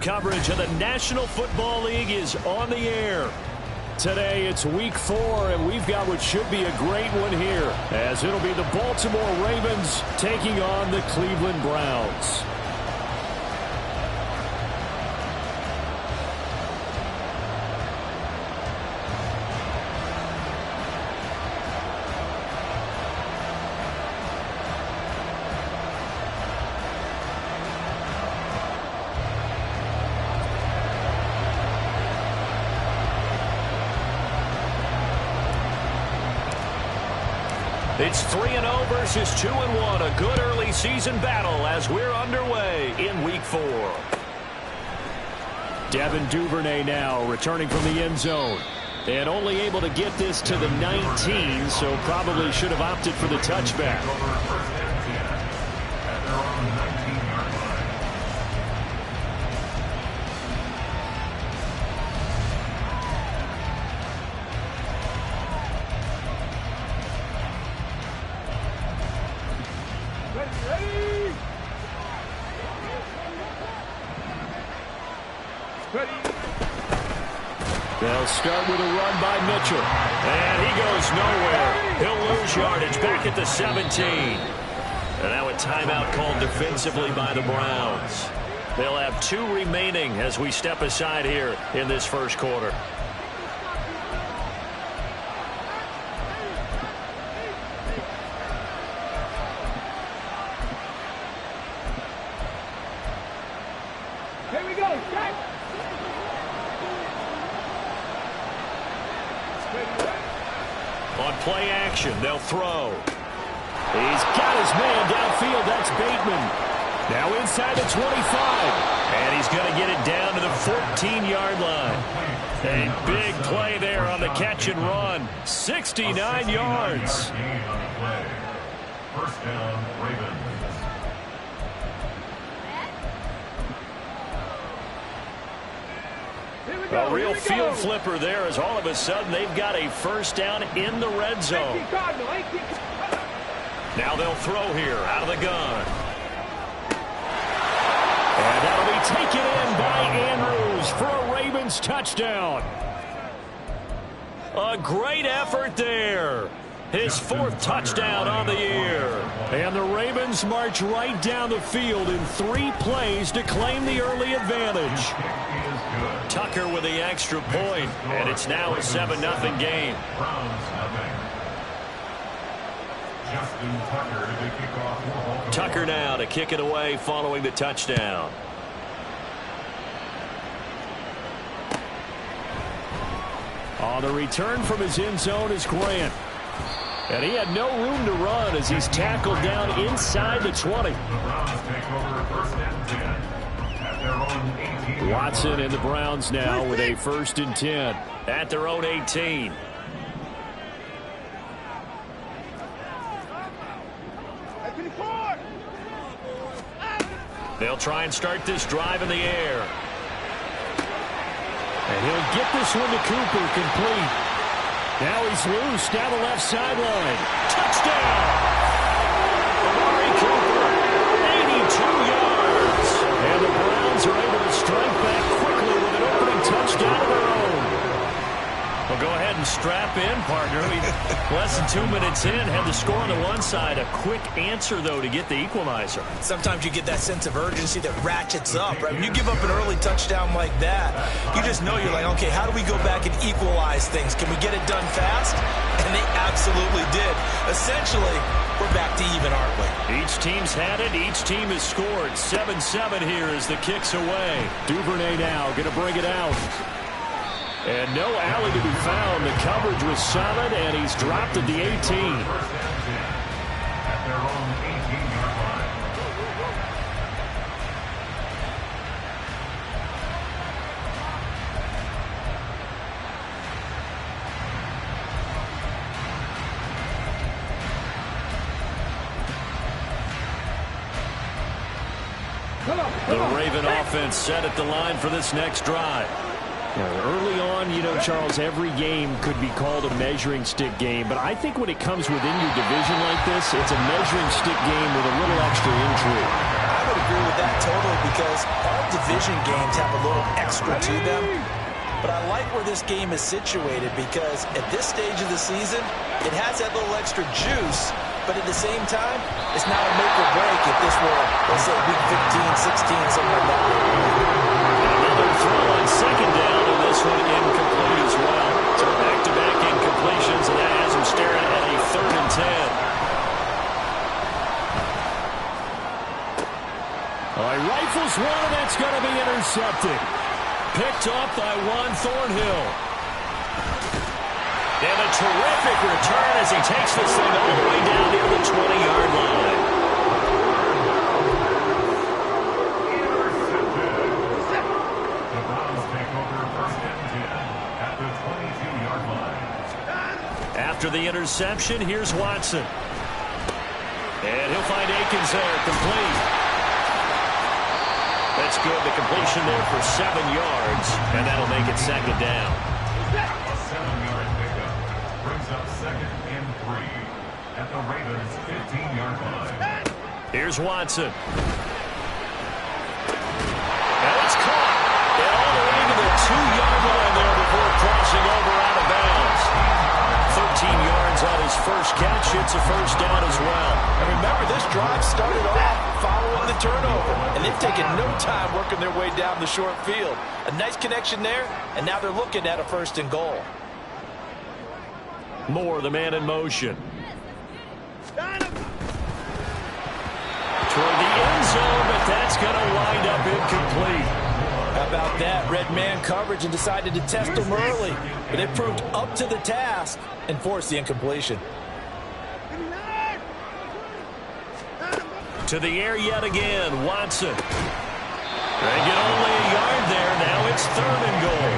coverage of the National Football League is on the air. Today it's week 4, and we've got what should be a great one here, as it'll be the Baltimore Ravens taking on the Cleveland Browns. It's 3-0 versus 2-1. A good early season battle as we're underway in week 4. Devin Duvernay now returning from the end zone. And only able to get this to the 19, so probably should have opted for the touchback. They'll start with a run by Mitchell. And he goes nowhere. He'll lose yardage back at the 17. And now a timeout called defensively by the Browns. They'll have 2 remaining as we step aside here in this first quarter. Here we go, Jack. On play action, they'll throw. He's got his man downfield. That's Bateman. Now inside the 25. And he's going to get it down to the 14-yard line. A big play there on the catch and run. 69 yards. First down, Ravens. A real field flipper there, as all of a sudden they've got a first down in the red zone. Now they'll throw here out of the gun. And that'll be taken in by Andrews for a Ravens touchdown. A great effort there. His 4th touchdown on the year. And the Ravens march right down the field in 3 plays to claim the early advantage. Tucker with the extra point, and it's now a 7-0 game. Tucker now to kick it away following the touchdown. On the return from his end zone is Grant. And he had no room to run as he's tackled down inside the 20. Watson and the Browns now with a 1st and 10 at their own 18. They'll try and start this drive in the air. And he'll get this one to Cooper, complete. Now he's loose down the left sideline. Touchdown! Amari Cooper, 82 yards. And the Browns are able to strike back quickly with an opening touchdown of their own. Well, go ahead and strap in, partner. Less than 2 minutes in, had the score on the one side. A quick answer, though, to get the equalizer. Sometimes you get that sense of urgency that ratchets up, right? When you give up an early touchdown like that, you just know you're like, okay, how do we go back and equalize things? Can we get it done fast? And they absolutely did. Essentially, we're back to even, aren't we? Each team's had it. Each team has scored. 7-7 here as the kick's away. Duvernay now going to bring it out. And no alley to be found. The coverage was solid, and he's dropped at the 18. At their own 18-yard line. The Raven offense set at the line for this next drive. Early on, Charles, every game could be called a measuring stick game, but I think when it comes within your division like this, it's a measuring stick game with a little extra intrigue. I would agree with that totally because all division games have a little extra to them. But I like where this game is situated because at this stage of the season, it has that little extra juice, but at the same time, it's not a make or break if this were, let's say, week 15, 16, something like that. Another throw on second down, and this one incomplete as well. So back-to-back incompletions, and that has him staring at a 3rd and 10. All right, rifles one, and that's going to be intercepted. Picked up by Juan Thornhill. And a terrific return as he takes this thing all the way down near the 20-yard line. The Browns take over 1st and 10 at the 22-yard line. After the interception, here's Watson. And he'll find Akins there, complete. That's good. The completion there for 7 yards, and that'll make it 2nd down. A 7-yard pickup brings up 2nd and 3 at the Ravens' 15-yard line. Here's Watson. And it's caught. And all the way to the 2-yard line there before crossing over out of bounds. 13 yards on his first catch. It's a 1st down as well. And remember, this drive started off following the turnover, and they've taken no time working their way down the short field. A nice connection there, and now they're looking at a 1st and goal. Moore, the man in motion. Toward the end zone, but that's going to wind up incomplete. How about that? Red man coverage and decided to test them early, but they proved up to the task and forced the incompletion. To the air yet again, Watson. They get only a yard there. Now it's 3rd and goal.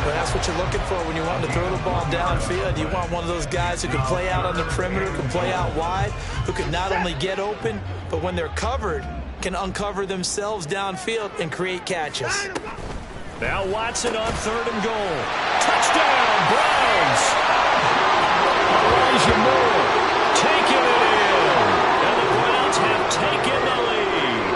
But that's what you're looking for when you want to throw the ball downfield. You want one of those guys who can play out on the perimeter, can play out wide, who can not only get open, but when they're covered, can uncover themselves downfield and create catches. Now Watson on 3rd and goal. Touchdown, Browns! Elijah Moore taking it in. And the Browns have taken the lead.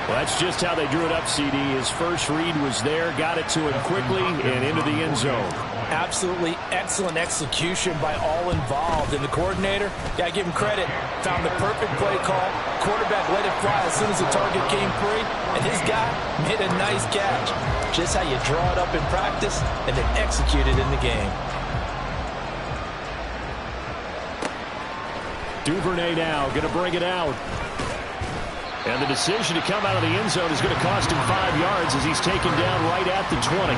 Well, that's just how they drew it up, CD. His first read was there, got it to him quickly, and into the end zone. Absolutely excellent execution by all involved. And the coordinator, got to give him credit, found the perfect play call. Quarterback let it fly as soon as the target came free, and his guy made a nice catch. Just how you draw it up in practice and then execute it in the game. Duvernay now going to bring it out. And the decision to come out of the end zone is going to cost him 5 yards as he's taken down right at the 20.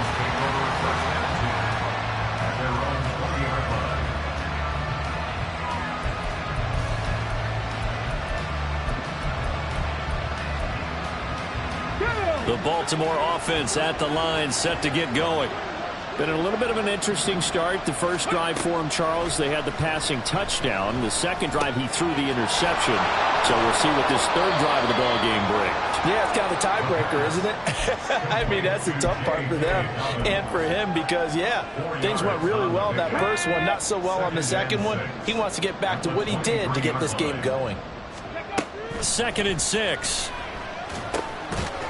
The Baltimore offense at the line, set to get going. Been a little bit of an interesting start. The first drive for him, Charles, they had the passing touchdown. The second drive, he threw the interception. So we'll see what this 3rd drive of the ball game brings. Yeah, it's kind of a tiebreaker, isn't it? I mean, that's the tough part for them and for him because, yeah, things went really well in that first one, not so well on the second one. He wants to get back to what he did to get this game going. 2nd and 6.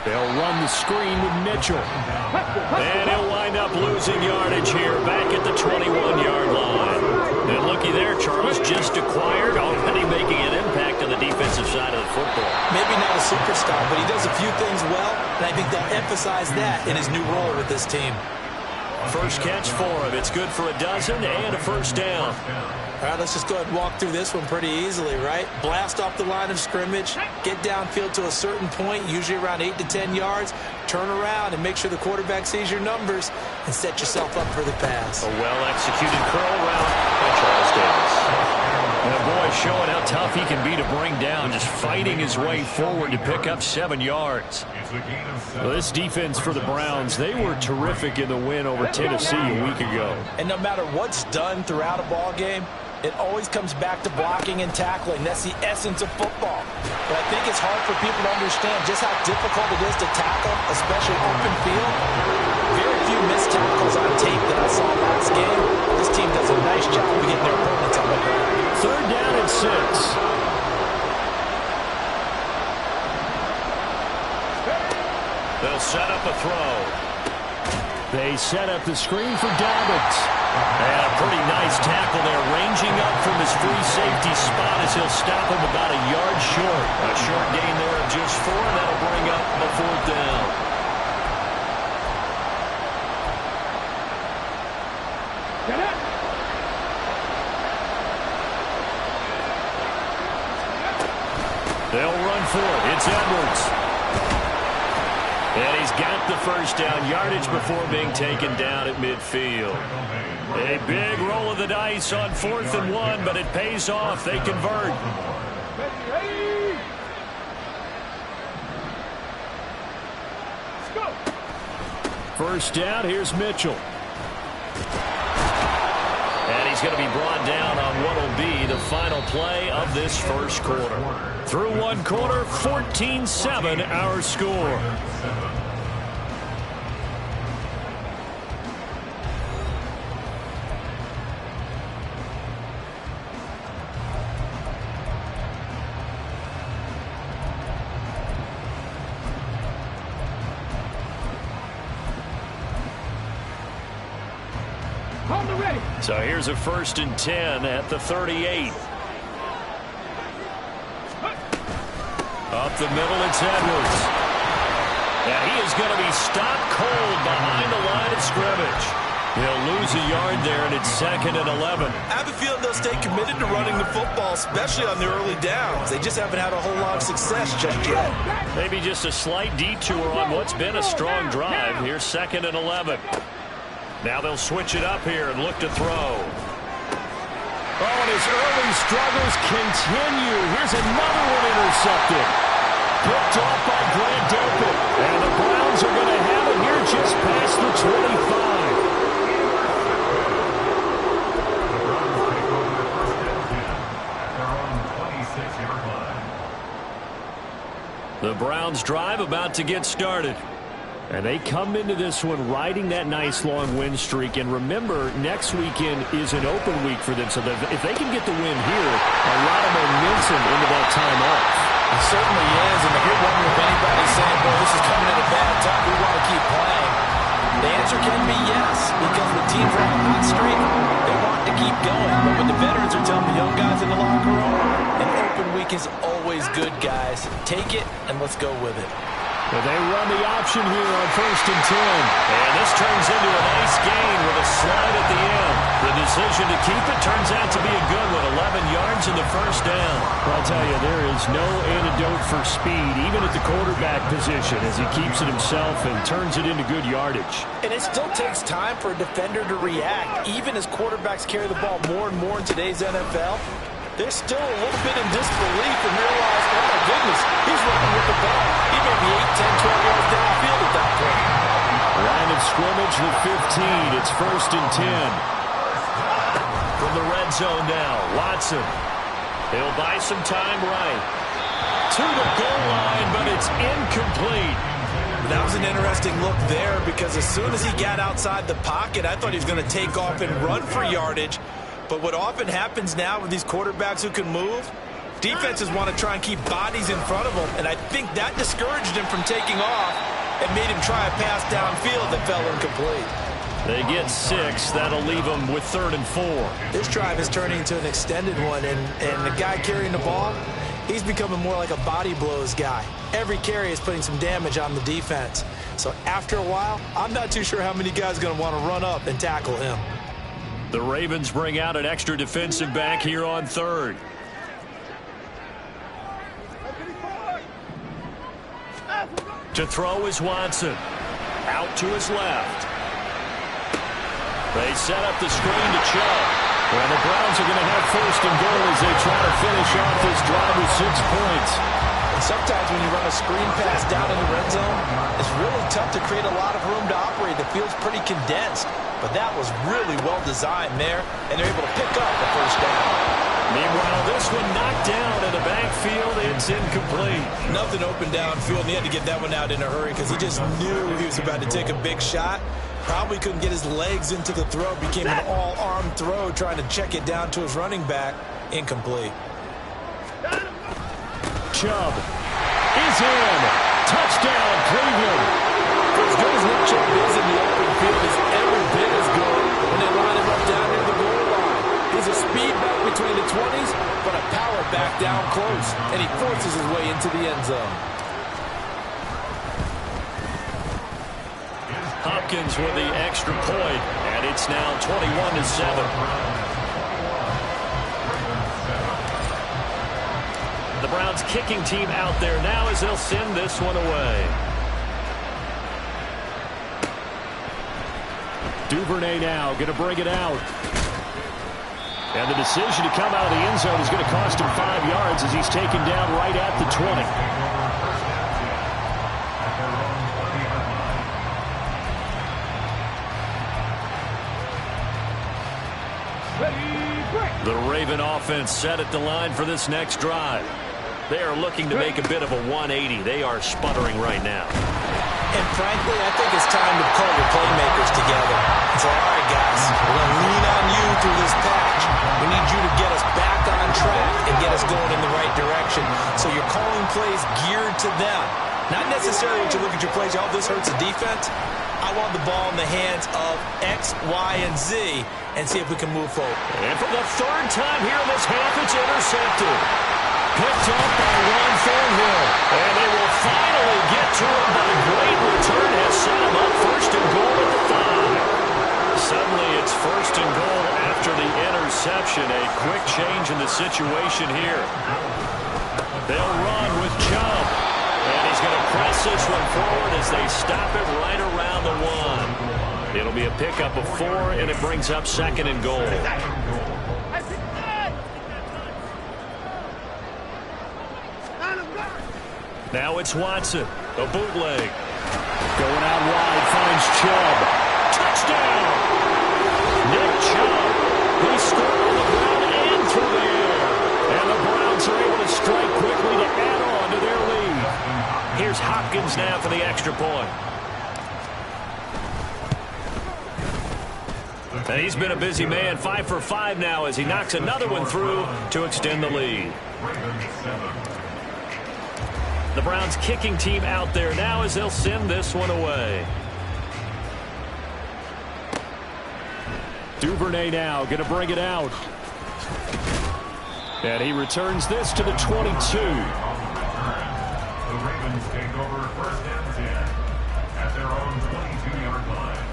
They'll run the screen with Mitchell. And he'll wind up losing yardage here back at the 21-yard line. And looky there, Charles, just acquired, already making an impact on the defensive side of the football. Maybe not a superstar, but he does a few things well, and I think they'll emphasize that in his new role with this team. First catch for him. It's good for a dozen and a 1st down. All right, let's just go ahead and walk through this one pretty easily, right? Blast off the line of scrimmage, get downfield to a certain point, usually around 8 to 10 yards, turn around and make sure the quarterback sees your numbers and set yourself up for the pass. A well-executed curl route by Charles Davis. And a boy showing how tough he can be to bring down, just fighting his way forward to pick up 7 yards. Well, this defense for the Browns, they were terrific in the win over Tennessee a week ago. And no matter what's done throughout a ball game, it always comes back to blocking and tackling. That's the essence of football. But I think it's hard for people to understand just how difficult it is to tackle, especially open field. Very few missed tackles on tape that I saw last game. This team does a nice job of getting their opponents on the ground. 3rd down and 6. They'll set up a throw. They set up the screen for Dobbins. And a pretty nice tackle there, ranging up from his free safety spot as he'll stop him about a yard short. A short gain there of just 4, and that'll bring up a 4th down. Get it. They'll run for it. It's Edwards. And he's got the first down yardage before being taken down at midfield. A big roll of the dice on 4th and 1, but it pays off. They convert. Ready. Let's go. First down, here's Mitchell. And he's going to be brought down on what will be the final play of this first quarter. Through one quarter, 14-7 our score. So here's a 1st and 10 at the 38. Up the middle, it's Edwards. And he is going to be stopped cold behind the line of scrimmage. He'll lose a yard there, and it's 2nd and 11. I have a feeling they'll stay committed to running the football, especially on the early downs. They just haven't had a whole lot of success just yet. Maybe just a slight detour on what's been a strong drive. Here's 2nd and 11. Now they'll switch it up here and look to throw. Oh, and his early struggles continue. Here's another one intercepted. Picked off by Grant Delpit. And the Browns are going to have it here just past the 25. The Browns drive about to get started. And they come into this one riding that nice long win streak. And remember, next weekend is an open week for them. So that if they can get the win here, a lot of momentum into that time off. It certainly is. And if you're wondering if anybody's saying, boy, this is coming at a bad time, we want to keep playing, the answer can be yes. Because when teams are on a hot streak, they want to keep going. But when the veterans are telling the young guys in the locker room, an open week is always good, guys. Take it and let's go with it. Well, they run the option here on 1st and 10. And this turns into a nice gain with a slide at the end. The decision to keep it turns out to be a good one. 11 yards in the first down. Well, I'll tell you, there is no antidote for speed, even at the quarterback position, as he keeps it himself and turns it into good yardage. And it still takes time for a defender to react. Even as quarterbacks carry the ball more and more in today's NFL, they're still a little bit in disbelief and realize, oh my goodness, he's running with the ball. He may be 8, 10, 12 yards downfield at that point. Line of scrimmage, the 15. It's 1st and 10. From the red zone now, Watson. He'll buy some time right. To the goal line, but it's incomplete. That was an interesting look there because as soon as he got outside the pocket, I thought he was going to take off and run for yardage. But what often happens now with these quarterbacks who can move, defenses want to try and keep bodies in front of them, and I think that discouraged him from taking off and made him try a pass downfield that fell incomplete. They get 6. That'll leave them with 3rd and 4. This drive is turning into an extended one, and the guy carrying the ball, he's becoming more like a body blows guy. Every carry is putting some damage on the defense. So after a while, I'm not too sure how many guys are going to want to run up and tackle him. The Ravens bring out an extra defensive back here on 3rd. To throw is Watson. Out to his left. They set up the screen to Chubb. Well, the Browns are going to have 1st and goal as they try to finish off this drive with 6 points. And sometimes when you run a screen pass down in the red zone, it's really tough to create a lot of room to operate. The field's pretty condensed. But that was really well designed there, and they're able to pick up the 1st down. Meanwhile, this one knocked down in the backfield. It's incomplete. Nothing open downfield, and he had to get that one out in a hurry because he just knew he was about to take a big shot. Probably couldn't get his legs into the throw. Became an all-arm throw trying to check it down to his running back. Incomplete. Chubb is in. Touchdown, Cleveland. Hopkins with the extra point, and it's now 21-7. The Browns kicking team out there now as they'll send this one away. Duvernay now going to bring it out. And the decision to come out of the end zone is going to cost him 5 yards as he's taken down right at the 20. The Raven offense set at the line for this next drive. They are looking to make a bit of a 180. They are sputtering right now. And frankly, I think it's time to call your playmakers together and say, all right, guys, we're going to lean on you through this patch. We need you to get us back on track and get us going in the right direction. So you're calling plays geared to them. Not necessarily when you look at your plays, oh, this hurts the defense. I want the ball in the hands of X, Y, and Z and see if we can move forward. And for the third time here in this half, it's intercepted. Picked up by Ron Thornhill. And they will finally get to him, but a great return has set him up first and goal at the 5. Suddenly it's first and goal after the interception. A quick change in the situation here. They'll run with Chubb. And he's going to press this one forward as they stop it right around the 1. It'll be a pickup of 4, and it brings up second and goal. Now it's Watson, a bootleg. Going out wide, finds Chubb. Touchdown! Nick Chubb, he scored on the ground and through the air. And the Browns are able to strike quickly to add on to their lead. Here's Hopkins now for the extra point. And he's been a busy man, 5 for 5 now as he knocks another one through to extend the lead. The Browns kicking team out there now as they'll send this one away. Duvernay now going to bring it out. And he returns this to the 22. The Ravens take over first and 10 at their own 22-yard line.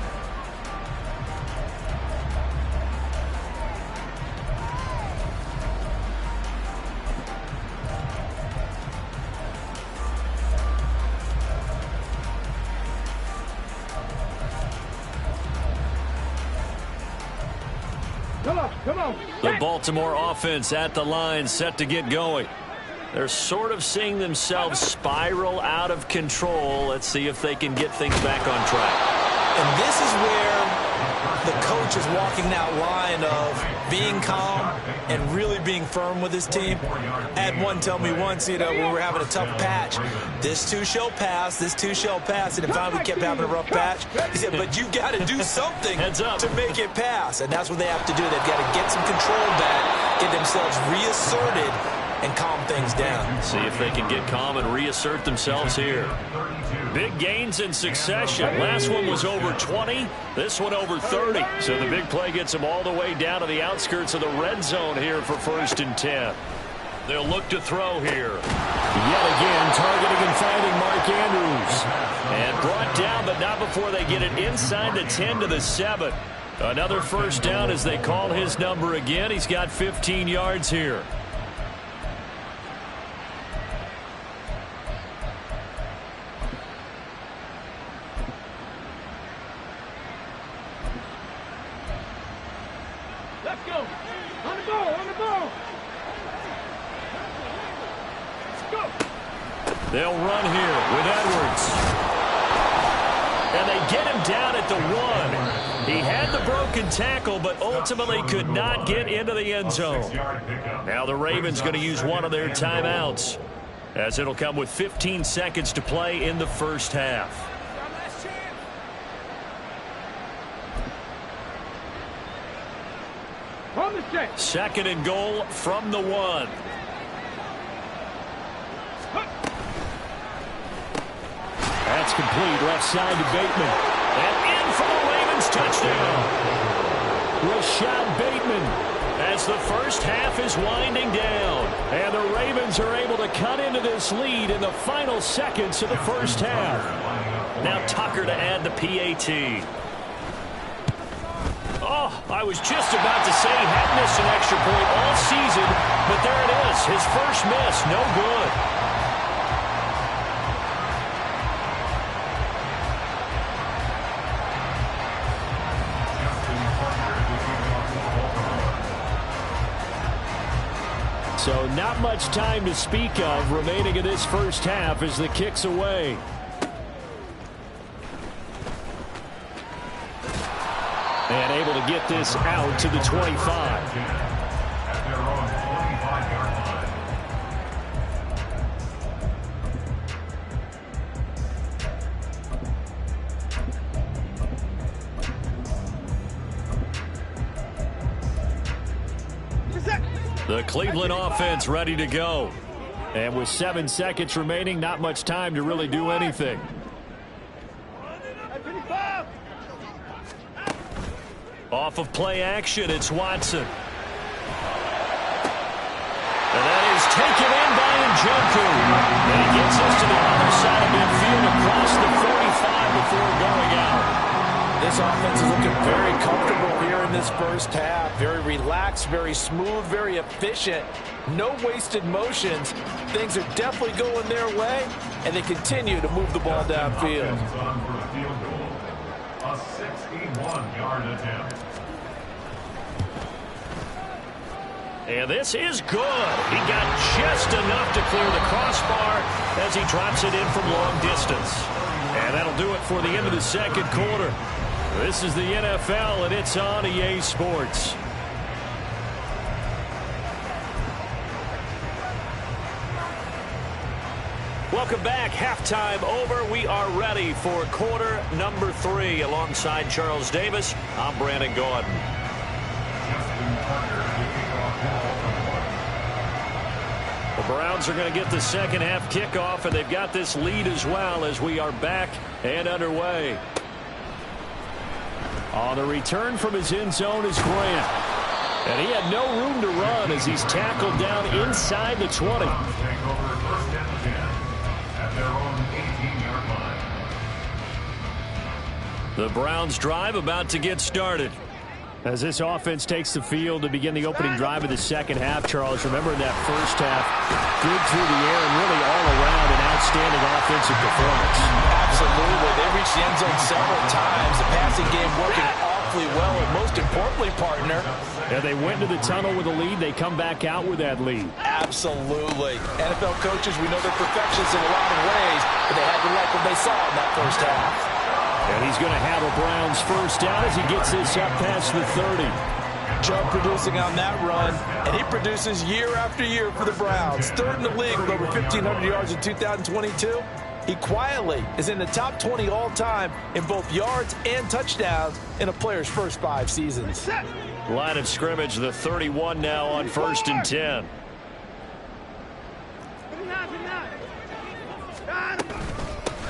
Come on. The Baltimore offense at the line, set to get going. They're sort of seeing themselves spiral out of control. Let's see if they can get things back on track. And this is where the coach is walking that line of being calm and really being firm with his team. I had one tell me once, you know, when we were having a tough patch, this too shall pass, this too shall pass. And if finally we kept having a rough patch, he said, but you got to do something to make it pass. And that's what they have to do. They've got to get some control back, get themselves reasserted, and calm things down. See if they can get calm and reassert themselves here. Big gains in succession. Last one was over 20. This one over 30. So the big play gets them all the way down to the outskirts of the red zone here for first and 10. They'll look to throw here. Yet again, targeting and finding Mark Andrews. And brought down, but not before they get it inside the 10 to the 7. Another first down as they call his number again. He's got 15 yards here. Let's go. On the ball, on the ball. Let's go. They'll run here with Edwards. And they get him down at the 1. He had the broken tackle, but ultimately could not get into the end zone. Now the Ravens going to use one of their timeouts, as it'll come with 15 seconds to play in the first half. Second and goal from the 1. That's complete, left side to Bateman. And in for the Ravens touchdown. Rashad Bateman as the first half is winding down. And the Ravens are able to cut into this lead in the final seconds of the first half. Now Tucker to add the PAT. Oh, I was just about to say he hadn't missed an extra point all season, but there it is. His first miss, no good. So not much time to speak of remaining in this first half as the kick's away. And able to get this out to the 25. At their own 25-yard The Cleveland offense ready to go. And with 7 seconds remaining, not much time to really do anything. Off of play action, it's Watson. And that is taken in by Njoku. And he gets us to the other side of midfield across the 45 before going out. This offense is looking very comfortable here in this first half. Very relaxed, very smooth, very efficient. No wasted motions. Things are definitely going their way, and they continue to move the ball downfield. on for the field goal. A 61-yard attempt. And this is good. He got just enough to clear the crossbar as he drops it in from long distance. And that'll do it for the end of the second quarter. This is the NFL, and it's on EA Sports. Welcome back. Halftime over. We are ready for quarter number 3. Alongside Charles Davis, I'm Brandon Gordon. The Browns are going to get the second half kickoff, and they've got this lead as well as we are back and underway. On the return from his end zone is Grant. And he had no room to run as he's tackled down inside the 20. The Browns drive about to get started. As this offense takes the field to begin the opening drive of the second half, Charles, remember in that first half, good through the air and really all around an outstanding offensive performance. Absolutely. They reached the end zone several times. The passing game working awfully well, and most importantly, partner. And they went to the tunnel with a lead. They come back out with that lead. Absolutely. NFL coaches, we know they're perfectionists in a lot of ways, but they had to like what they saw in that first half. And he's going to have a Browns first down as he gets this up past the 30. Chubb producing on that run, and he produces year after year for the Browns. Third in the league with over 1,500 yards in 2022. He quietly is in the top 20 all-time in both yards and touchdowns in a player's first 5 seasons. Line of scrimmage, the 31 now on 1st and 10.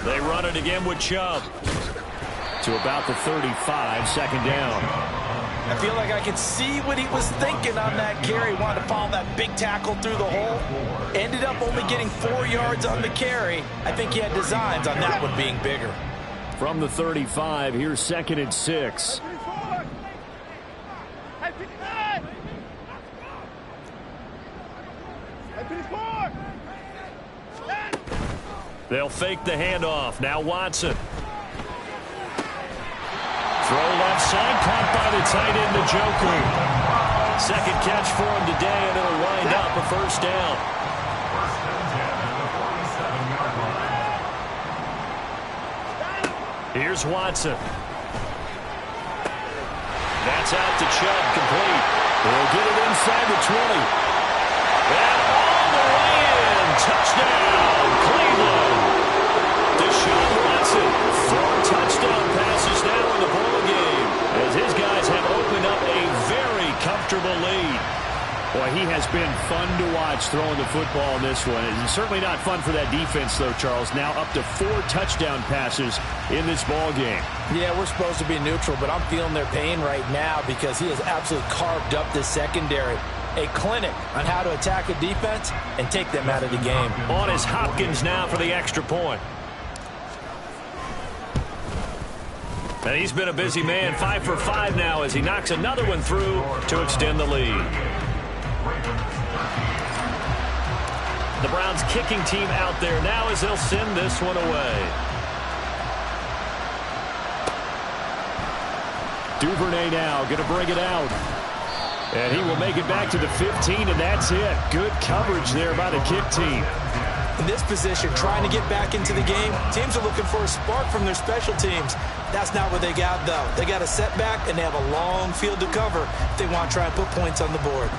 They run it again with Chubb. To about the 35, second down. I feel like I could see what he was thinking on that carry. Wanted to follow that big tackle through the hole. Ended up only getting 4 yards on the carry. I think he had designs on that one being bigger. From the 35, here's 2nd and 6. They'll fake the handoff. Now Watson. Throw left side, caught by the tight end, Njoku. Second catch for him today, and it'll wind up a first down. Here's Watson. That's out to Chubb, complete. They'll get it inside the 20. And all the way in. Touchdown, Cleveland. Deshaun Watson, 4 touchdown passes now in the ball game, as his guys have opened up a very comfortable lead. Boy, he has been fun to watch throwing the football in this one. It's certainly not fun for that defense, though, Charles. Now up to 4 touchdown passes in this ball game. Yeah, we're supposed to be neutral, but I'm feeling their pain right now because he has absolutely carved up this secondary. A clinic on how to attack a defense and take them out of the game. On is Hopkins now for the extra point. And he's been a busy man, 5 for 5 now as he knocks another one through to extend the lead. The Browns kicking team out there now as they'll send this one away. Duvernay now going to bring it out. And he will make it back to the 15, and that's it. Good coverage there by the kick team. In this position, trying to get back into the game, teams are looking for a spark from their special teams. That's not what they got, though. They got a setback, and they have a long field to cover if they want to try and put points on the board.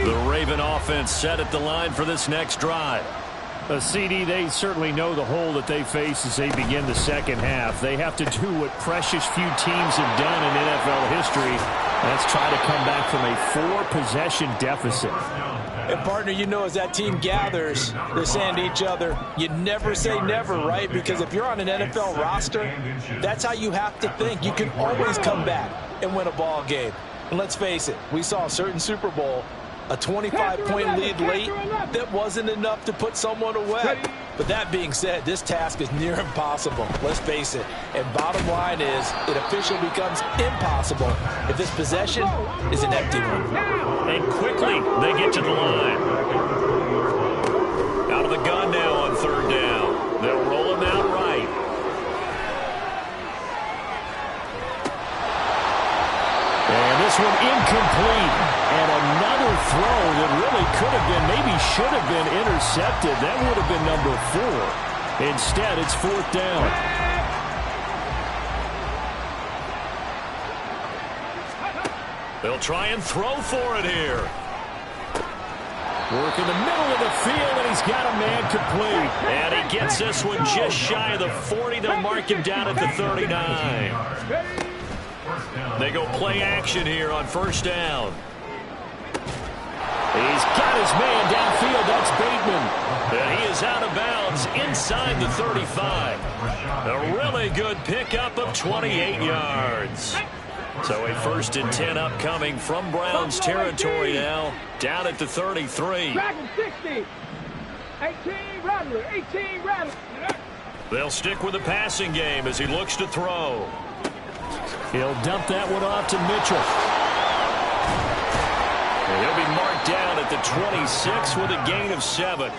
The Raven offense set at the line for this next drive. A CD, they certainly know the hole that they face as they begin the second half. They have to do what precious few teams have done in NFL history. That's try to come back from a 4-possession deficit. And, partner, you know, as that team gathers, they're saying to each other, you never say never, right? Because if you're on an NFL roster, that's how you have to think. You can always come back and win a ball game. And let's face it, we saw a certain Super Bowl, a 25-point lead late, that wasn't enough to put someone away. But that being said, this task is near impossible. Let's face it. And bottom line is, it officially becomes impossible if this possession is an empty one. And quickly, they get to the line. Out of the gun now on third down. They'll roll him out right. And this one incomplete. And another throw that really could have been, maybe should have been intercepted. That would have been number 4. Instead, it's fourth down. They'll try and throw for it here. Work in the middle of the field, and he's got a man complete. And he gets this one just shy of the 40. They'll mark him down at the 39. They go play action here on first down. He's got his man downfield. That's Bateman. And he is out of bounds inside the 35. A really good pickup of 28 yards. So a 1st and 10 upcoming from Browns territory now. Down at the 33. 60. 18 Rattler. 18 Rattler. They'll stick with the passing game as he looks to throw. He'll dump that one off to Mitchell. And he'll be marked down at the 26 with a gain of 7.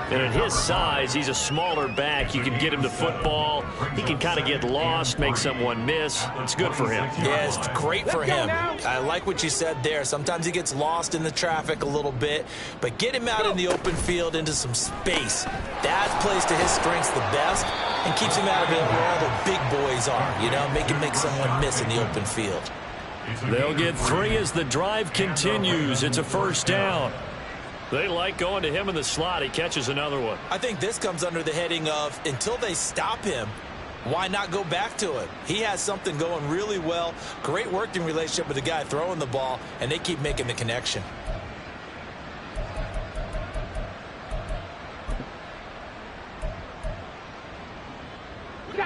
And at his size, he's a smaller back. You can get him to football. He can kind of get lost, make someone miss. It's good for him. Yeah, it's great for him. I like what you said there. Sometimes he gets lost in the traffic a little bit, but get him out in the open field into some space. That plays to his strengths the best and keeps him out of it where all the big boys are, you know, make someone miss in the open field. They'll get 3 as the drive continues. It's a first down. They like going to him in the slot. He catches another one. I think this comes under the heading of, until they stop him, why not go back to it? He has something going really well. Great working relationship with the guy throwing the ball, and they keep making the connection.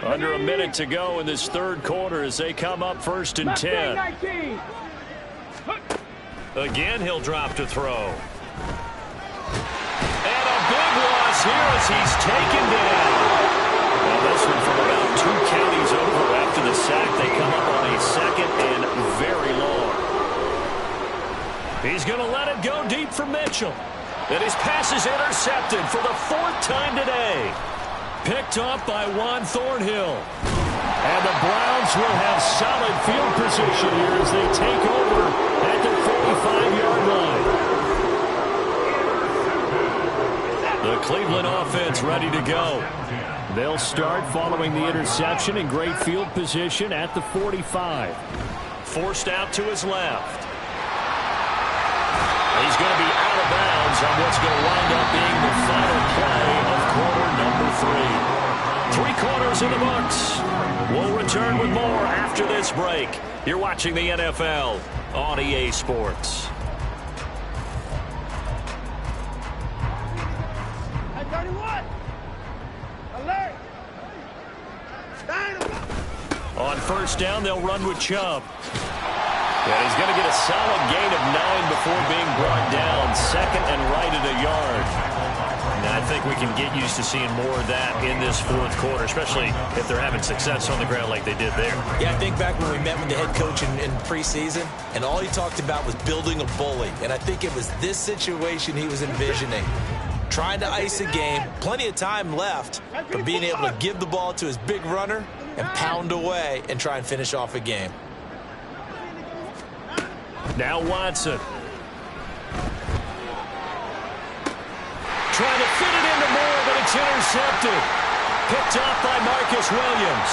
Under a minute to go in this third quarter as they come up 1st and 10. Again, he'll drop to throw. And a big loss here as he's taken down. Well, this one from about 2 counties over after the sack. They come up on a 2nd and very long. He's going to let it go deep for Mitchell. And his pass is intercepted for the 4th time today. Picked off by Juan Thornhill. And the Browns will have solid field position here as they take over at the 45-yard line. The Cleveland offense ready to go. They'll start following the interception in great field position at the 45. Forced out to his left. He's going to be out of bounds on what's going to wind up being the final play of quarter number 3. 3 quarters in the books. We'll return with more after this break. You're watching the NFL on EA Sports. Hey, 31. Alert. On first down, they'll run with Chubb. And he's going to get a solid gain of 9 before being brought down. Second and right at a yard. And I think we can get used to seeing more of that in this fourth quarter, especially if they're having success on the ground like they did there. Yeah, I think back when we met with the head coach in preseason, and all he talked about was building a bully. And I think it was this situation he was envisioning. Trying to ice a game, plenty of time left, but being able to give the ball to his big runner and pound away and try and finish off a game. Now Watson. Trying to fit it into Moore, but it's intercepted. Picked off by Marcus Williams.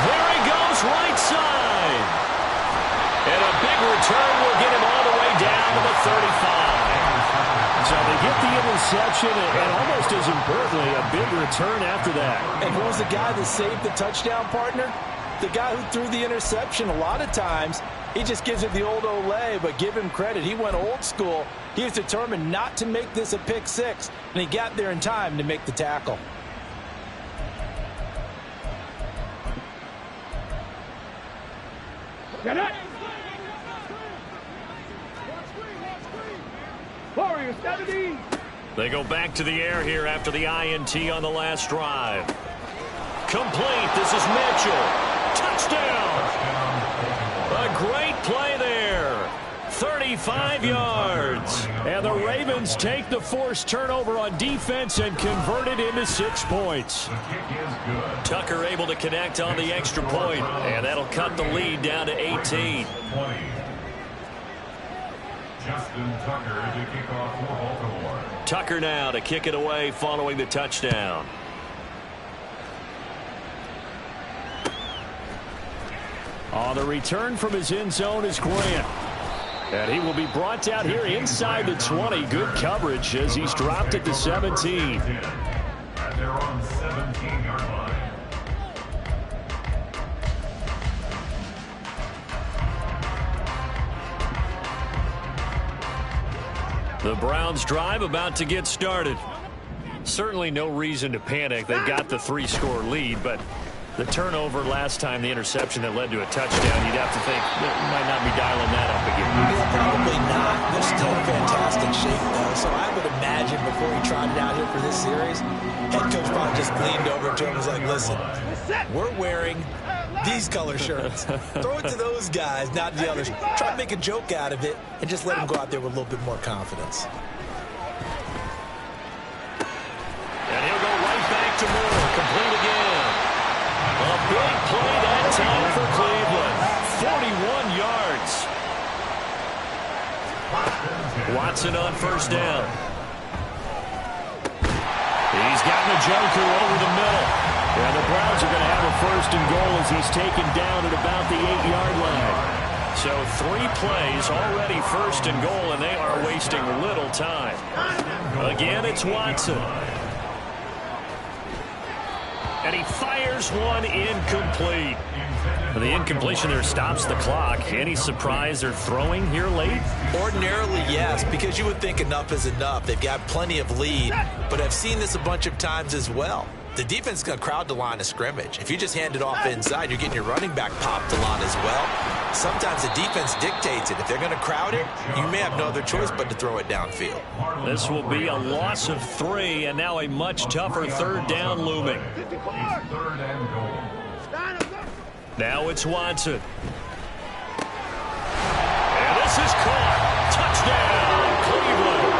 There he goes, right side. And a big return will get him all the way down to the 35. So they get the interception, and almost as importantly, a big return after that. And who was the guy that saved the touchdown, partner? The guy who threw the interception. A lot of times, he just gives it the old Olay, but give him credit. He went old school. He was determined not to make this a pick six, and he got there in time to make the tackle. Get it! Warriors, 70! They go back to the air here after the INT on the last drive. Complete. This is Mitchell. Touchdown! A great play there. 35 yards. And the Ravens take the forced turnover on defense and convert it into 6 points. Tucker able to connect on the extra point, and that'll cut the lead down to 18. Justin Tucker to kick off for Baltimore. Tucker now to kick it away following the touchdown. On the return from his end zone is Grant. And he will be brought down here inside the 20. Good coverage as he's dropped at the 17. At their own 17-yard line. The Browns drive about to get started. Certainly no reason to panic. They've got the 3-score lead, but the turnover last time, the interception that led to a touchdown, you'd have to think that might not be dialing that up again. Yeah, probably not. They're still in fantastic shape, though. So I would imagine before he trotted out here for this series, head coach probably just leaned over to him and was like, listen, we're wearing these color shirts. Throw it to those guys, not the others. Try to make a joke out of it and just let him go out there with a little bit more confidence. And he'll go right back to Moore. Complete again. A big play that time for Cleveland. 41 yards. Watson on first down. He's gotten the Joker over the middle. And the Browns are going to have a first and goal as he's taken down at about the 8-yard line. So 3 plays already first and goal, and they are wasting little time. Again, it's Watson. And he fires one incomplete. The incompletion there stops the clock. Any surprise they're throwing here late? Ordinarily, yes, because you would think enough is enough. They've got plenty of lead, but I've seen this a bunch of times as well. The defense is going to crowd the line of scrimmage. If you just hand it off inside, you're getting your running back popped a lot as well. Sometimes the defense dictates it. If they're going to crowd it, you may have no other choice but to throw it downfield. This will be a loss of 3, and now a much tougher third down looming. Third and goal. Now it's Watson. And this is caught. Touchdown, Cleveland.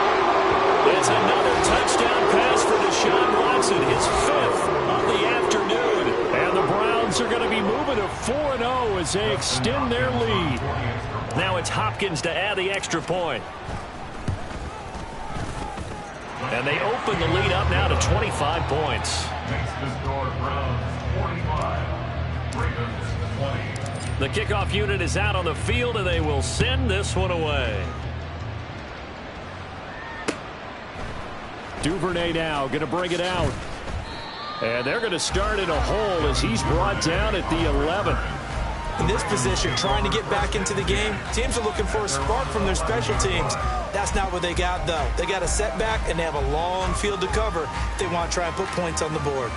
It's another touchdown pass for Deshaun Watson, his 5th of the afternoon. And the Browns are going to be moving to 4-0 as they extend their lead. Now it's Hopkins to add the extra point. And they open the lead up now to 25 points. Makes the score Browns 45. Ravens 20. The kickoff unit is out on the field, and they will send this one away. Duvernay now going to bring it out. And they're going to start in a hole as he's brought down at the 11. In this position, trying to get back into the game, teams are looking for a spark from their special teams. That's not what they got, though. They got a setback, and they have a long field to cover if they want to try and put points on the board.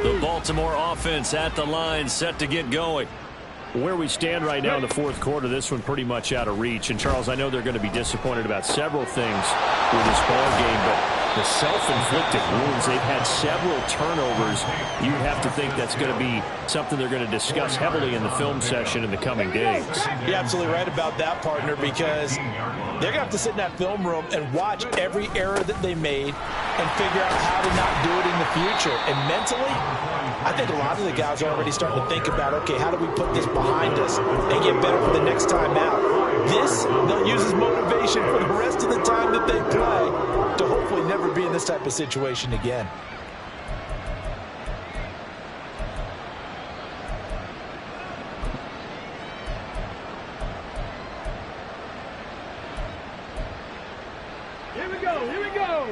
The Baltimore offense at the line, set to get going. Where we stand right now in the fourth quarter, this one pretty much out of reach. And, Charles, I know they're going to be disappointed about several things with this ball game, but the self-inflicted wounds, they've had several turnovers. You'd have to think that's going to be something they're going to discuss heavily in the film session in the coming days. You're absolutely right about that, partner, because they're going to have to sit in that film room and watch every error that they made and figure out how to not do it in the future. And mentally, I think a lot of the guys are already starting to think about, okay, how do we put this behind us and get better for the next time out? This, they'll use as motivation for the rest of the time that they play to hopefully never be in this type of situation again. Here we go, here we go.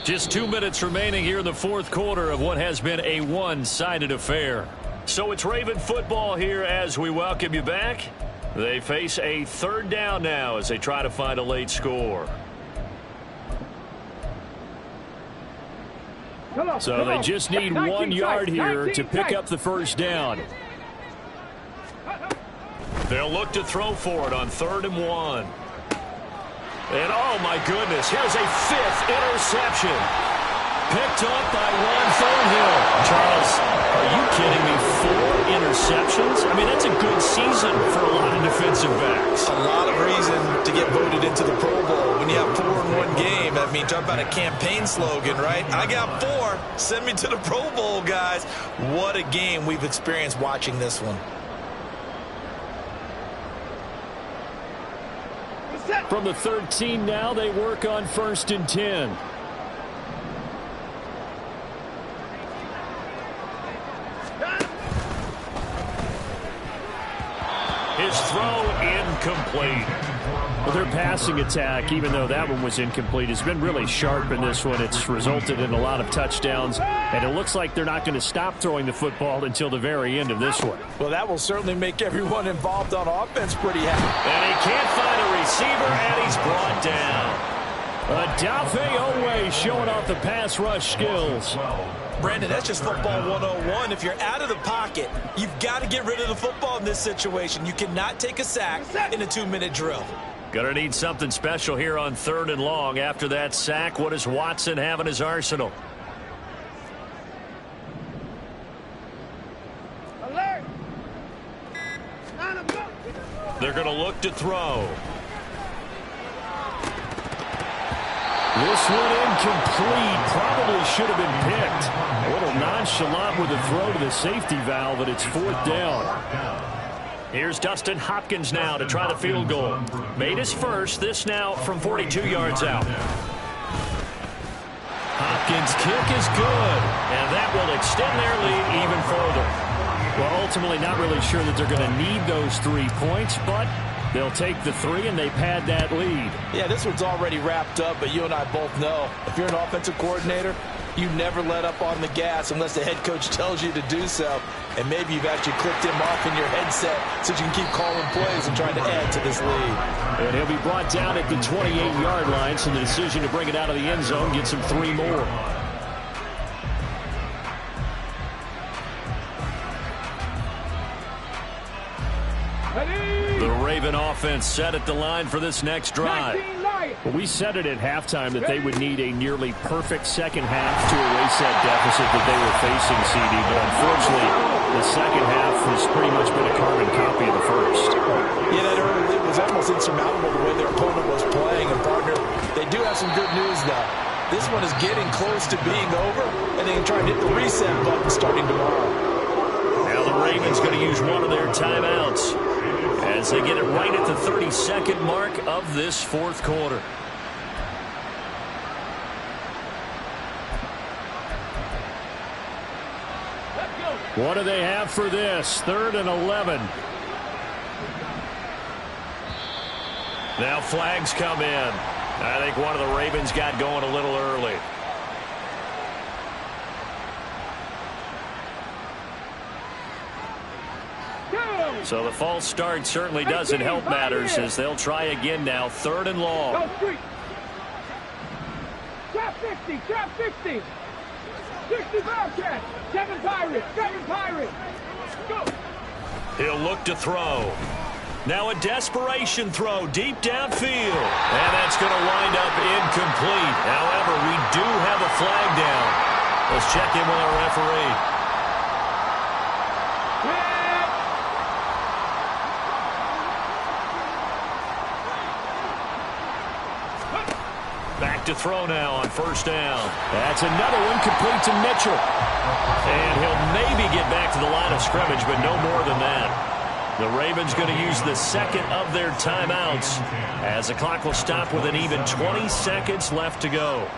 Just 2 minutes remaining here in the fourth quarter of what has been a one-sided affair. So it's Raven football here as we welcome you back. They face a third down now as they try to find a late score. So they just need 1 yard here to pick up the first down. They'll look to throw for it on 3rd and 1. And oh my goodness, here's a 5th interception. Picked up by Juan Thornhill. Charles, are you kidding me? 4 interceptions? I mean, that's a good season for a lot of defensive backs. A lot of reason to get voted into the Pro Bowl. When you have 4 in one game, I mean, talk about a campaign slogan, right? I got 4. Send me to the Pro Bowl, guys. What a game we've experienced watching this one. From the 13 now, they work on 1st and 10. His throw incomplete. Well, their passing attack, even though that one was incomplete, has been really sharp in this one. It's resulted in a lot of touchdowns, and it looks like they're not going to stop throwing the football until the very end of this one. Well, that will certainly make everyone involved on offense pretty happy. And he can't find a receiver, and he's brought down. Adafe Owe showing off the pass rush skills. Brandon, that's just football 101. If you're out of the pocket, you've got to get rid of the football in this situation. You cannot take a sack in a 2-minute drill. Gonna need something special here on 3rd and long. After that sack, what does Watson have in his arsenal? Alert! They're gonna look to throw. This one incomplete. Probably should have been picked. A little nonchalant with a throw to the safety valve, but it's 4th down. Here's Dustin Hopkins now to try the field goal. Made his first. This now from 42 yards out. Hopkins' kick is good, and that will extend their lead even further. Well, ultimately not really sure that they're going to need those 3 points, but they'll take the 3 and they pad that lead. Yeah, this one's already wrapped up, but you and I both know if you're an offensive coordinator, you never let up on the gas unless the head coach tells you to do so. And maybe you've actually clicked him off in your headset so you can keep calling plays and trying to add to this lead. And he'll be brought down at the 28-yard line, so the decision to bring it out of the end zone gets him 3 more. The Raven offense set at the line for this next drive. Well, we said it at halftime that they would need a nearly perfect second half to erase that deficit that they were facing, CD. But unfortunately, the second half has pretty much been a carbon copy of the first. Yeah, that early lead was almost insurmountable the way their opponent was playing. And, partner, they do have some good news, though. This one is getting close to being over, and they can try and hit the reset button starting tomorrow. Now the Ravens going to use one of their timeouts as they get it right at the 32nd mark of this fourth quarter. What do they have for this? 3rd and 11. Now flags come in. I think one of the Ravens got going a little early. So the false start certainly doesn't help matters as they'll try again now. 3rd and long. Trap 50, trap 50. 60 Bobcats, 7 Pirates, 7 Pirates. Go. He'll look to throw. Now a desperation throw deep downfield. And that's going to wind up incomplete. However, we do have a flag down. Let's check in with our referee. Back to throw now on first down. That's another one complete to Mitchell. And he'll maybe get back to the line of scrimmage, but no more than that. The Ravens going to use the second of their timeouts as the clock will stop with an even 20 seconds left to go.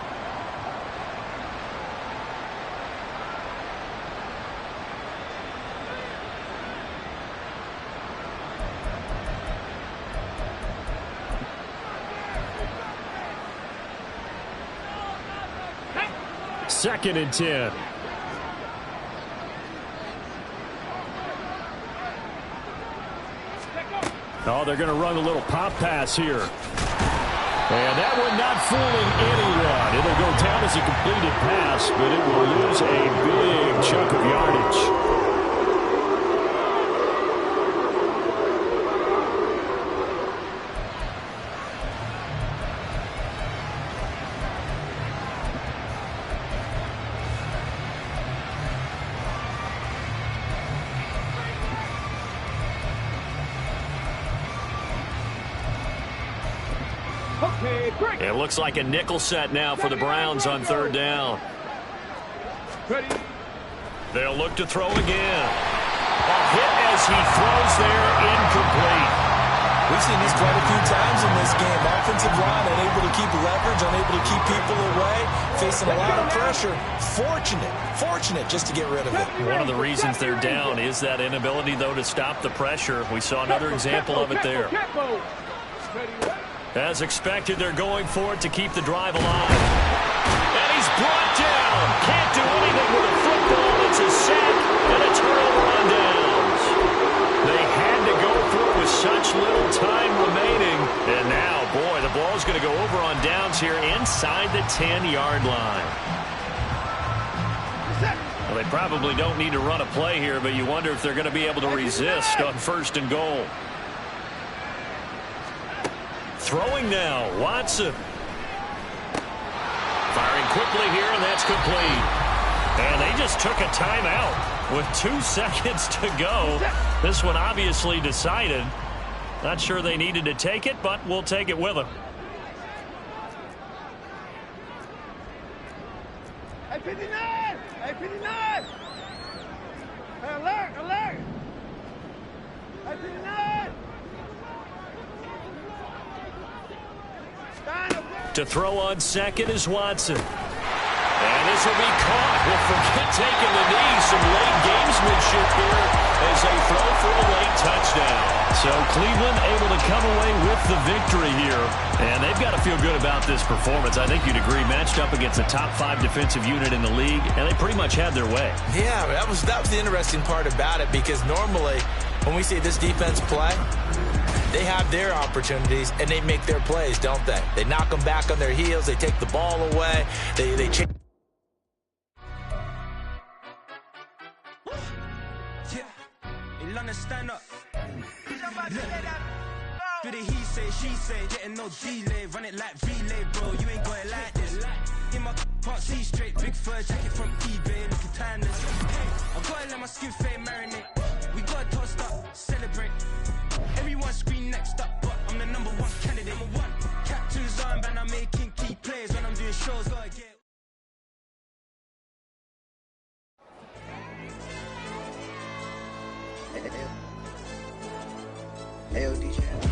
Second and 10. Oh, they're going to run a little pop pass here. And that one not fooling anyone. It'll go down as a completed pass, but it will lose a big chunk of yardage. It looks like a nickel set now for the Browns on third down. They'll look to throw again. A hit as he throws there, incomplete. We've seen this quite a few times in this game. Offensive line unable to keep leverage, unable to keep people away, facing a lot of pressure. Fortunate just to get rid of it. One of the reasons they're down is that inability, though, to stop the pressure. We saw another example of it there. As expected, they're going for it to keep the drive alive. And he's brought down. Can't do anything with a football. It's a sack and a turnover on downs. They had to go for it with such little time remaining. And now, boy, the ball's going to go over on downs here inside the 10-yard line. Well, they probably don't need to run a play here, but you wonder if they're going to be able to resist on first and goal. Throwing now, Watson. Firing quickly here, and that's complete. And they just took a timeout with 2 seconds to go. This one obviously decided. Not sure they needed to take it, but we'll take it with them. Hey, 59! Hey, 59! Hey, alert! Alert! Hey, 59! To throw on second is Watson. And this will be caught. We'll forget taking the knee. Some late gamesmanship here as they throw for a late touchdown. So Cleveland able to come away with the victory here. And they've got to feel good about this performance. I think you'd agree, matched up against a top 5 defensive unit in the league, and they pretty much had their way. Yeah, that was the interesting part about it, because normally when we see this defense play, they have their opportunities, and they make their plays, don't they? They knock them back on their heels. They take the ball away. They change. Stand up. Do the he say, she say, getting no delay, run it like relay, bro. You ain't going like this. In my can't see straight, big fur jacket from eBay, looking timeless. I gotta let my skin fade marinate. We gotta toast up, celebrate. Everyone scream next up, but I'm the #1 candidate. Captain's armband, I'm making key plays when I'm doing shows. Gotta get. Hey, DJ.